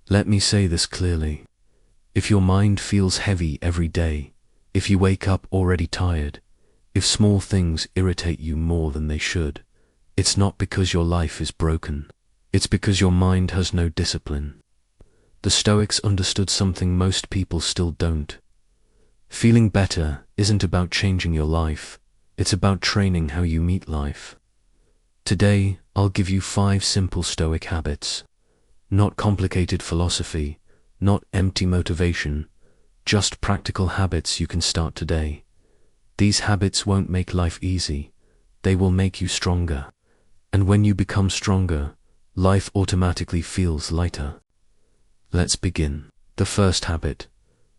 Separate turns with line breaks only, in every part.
Let me say this clearly. If your mind feels heavy every day, if you wake up already tired, if small things irritate you more than they should, it's not because your life is broken. It's because your mind has no discipline. The Stoics understood something most people still don't. Feeling better isn't about changing your life, it's about training how you meet life. Today, I'll give you 5 simple Stoic habits. Not complicated philosophy, not empty motivation, just practical habits you can start today. These habits won't make life easy, they will make you stronger. And when you become stronger, life automatically feels lighter. Let's begin. The first habit.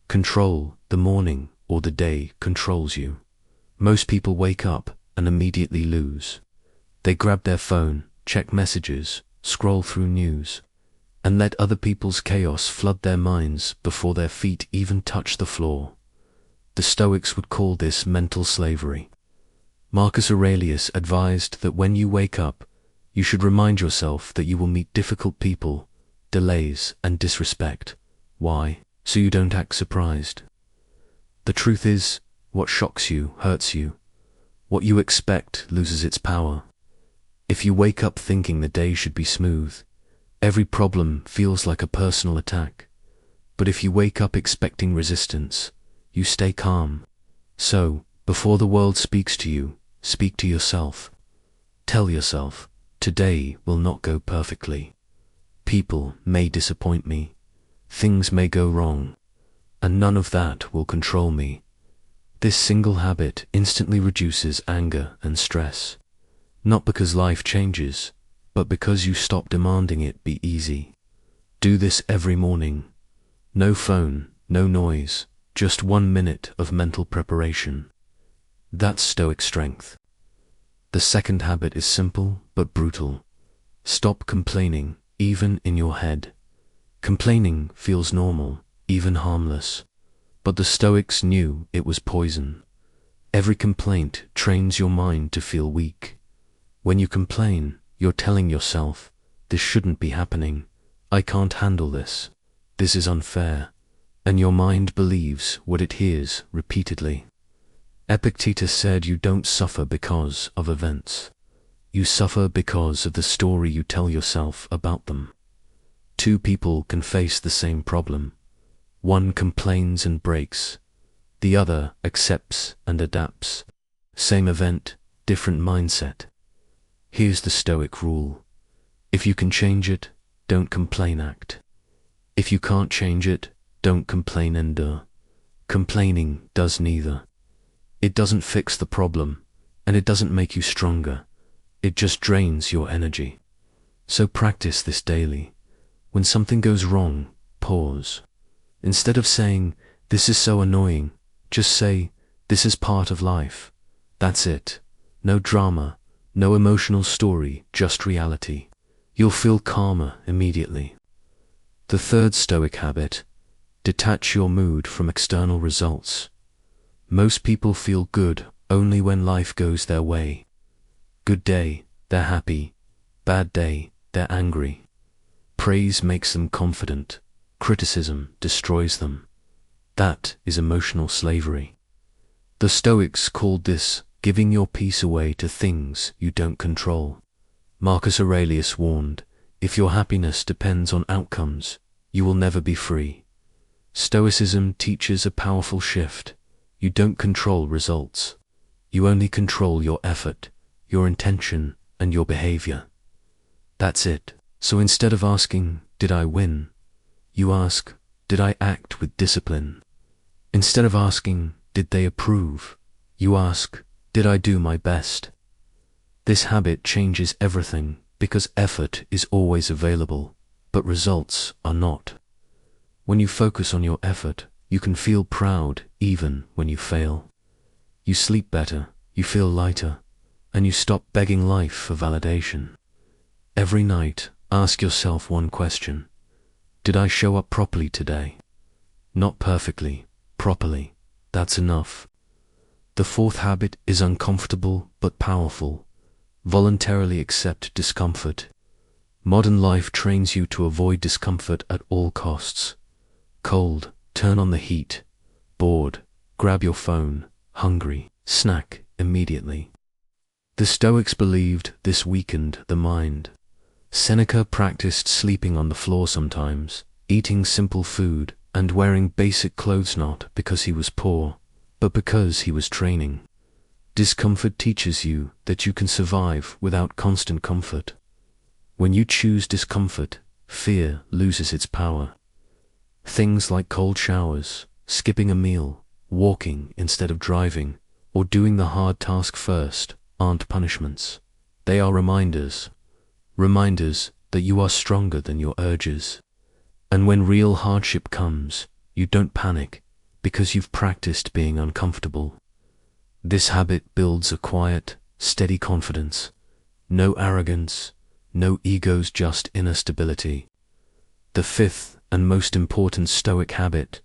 Control the morning or the day controls you. Most people wake up and immediately lose. They grab their phone, check messages, scroll through news, and let other people's chaos flood their minds before their feet even touch the floor. The Stoics would call this mental slavery. Marcus Aurelius advised that when you wake up, you should remind yourself that you will meet difficult people, delays, and disrespect. Why? So you don't act surprised. The truth is, what shocks you hurts you. What you expect loses its power. If you wake up thinking the day should be smooth, every problem feels like a personal attack. But if you wake up expecting resistance, you stay calm. So, before the world speaks to you, speak to yourself. Tell yourself, today will not go perfectly. People may disappoint me. Things may go wrong. And none of that will control me. This single habit instantly reduces anger and stress. Not because life changes, but because you stop demanding it be easy. Do this every morning. No phone, no noise, just 1 minute of mental preparation. That's Stoic strength. The second habit is simple but brutal. Stop complaining, even in your head. Complaining feels normal, even harmless. But the Stoics knew it was poison. Every complaint trains your mind to feel weak. When you complain, you're telling yourself, this shouldn't be happening. I can't handle this. This is unfair. And your mind believes what it hears repeatedly. Epictetus said you don't suffer because of events. You suffer because of the story you tell yourself about them. 2 people can face the same problem. One complains and breaks. The other accepts and adapts. Same event, different mindset. Here's the Stoic rule. If you can change it, don't complain, act. If you can't change it, don't complain, endure. Complaining does neither. It doesn't fix the problem, and it doesn't make you stronger. It just drains your energy. So practice this daily. When something goes wrong, pause. Instead of saying, this is so annoying, just say, this is part of life. That's it. No drama, no emotional story, just reality. You'll feel calmer immediately. The third Stoic habit. Detach your mood from external results. Most people feel good only when life goes their way. Good day, they're happy. Bad day, they're angry. Praise makes them confident. Criticism destroys them. That is emotional slavery. The Stoics called this giving your peace away to things you don't control. Marcus Aurelius warned, if your happiness depends on outcomes, you will never be free. Stoicism teaches a powerful shift. You don't control results. You only control your effort, your intention, and your behavior. That's it. So instead of asking, did I win? You ask, did I act with discipline? Instead of asking, did they approve? You ask, did I do my best? This habit changes everything because effort is always available, but results are not. When you focus on your effort, you can feel proud even when you fail. You sleep better, you feel lighter, and you stop begging life for validation. Every night, ask yourself one question. Did I show up properly today? Not perfectly, properly. That's enough. The fourth habit is uncomfortable but powerful. Voluntarily accept discomfort. Modern life trains you to avoid discomfort at all costs. Cold, turn on the heat. Bored, grab your phone. Hungry, snack immediately. The Stoics believed this weakened the mind. Seneca practiced sleeping on the floor sometimes, eating simple food, and wearing basic clothes not because he was poor, but because he was training. Discomfort teaches you that you can survive without constant comfort. When you choose discomfort, fear loses its power. Things like cold showers, skipping a meal, walking instead of driving, or doing the hard task first aren't punishments. They are reminders. Reminders that you are stronger than your urges. And when real hardship comes, you don't panic because you've practiced being uncomfortable. This habit builds a quiet, steady confidence. No arrogance, no egos, just inner stability. The fifth and most important Stoic habit: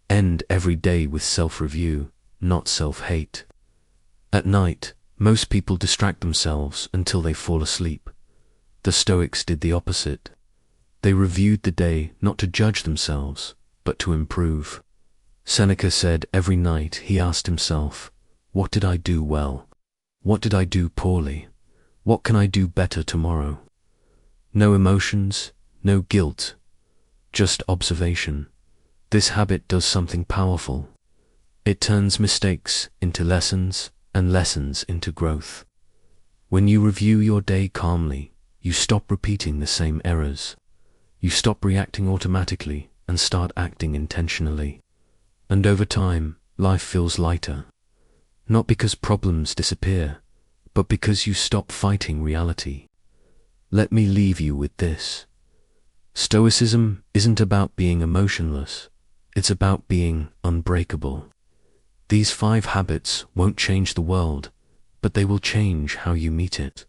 end every day with self-review, not self-hate. At night, most people distract themselves until they fall asleep. The Stoics did the opposite. They reviewed the day not to judge themselves, but to improve. Seneca said every night he asked himself, what did I do well? What did I do poorly? What can I do better tomorrow? No emotions, no guilt, just observation. This habit does something powerful. It turns mistakes into lessons and lessons into growth. When you review your day calmly, you stop repeating the same errors. You stop reacting automatically and start acting intentionally. And over time, life feels lighter. Not because problems disappear, but because you stop fighting reality. Let me leave you with this. Stoicism isn't about being emotionless. It's about being unbreakable. These 5 habits won't change the world, but they will change how you meet it.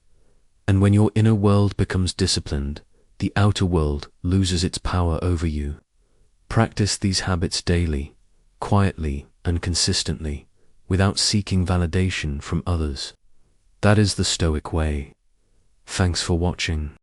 And when your inner world becomes disciplined, the outer world loses its power over you. Practice these habits daily, quietly and consistently, without seeking validation from others. That is the Stoic way. Thanks for watching.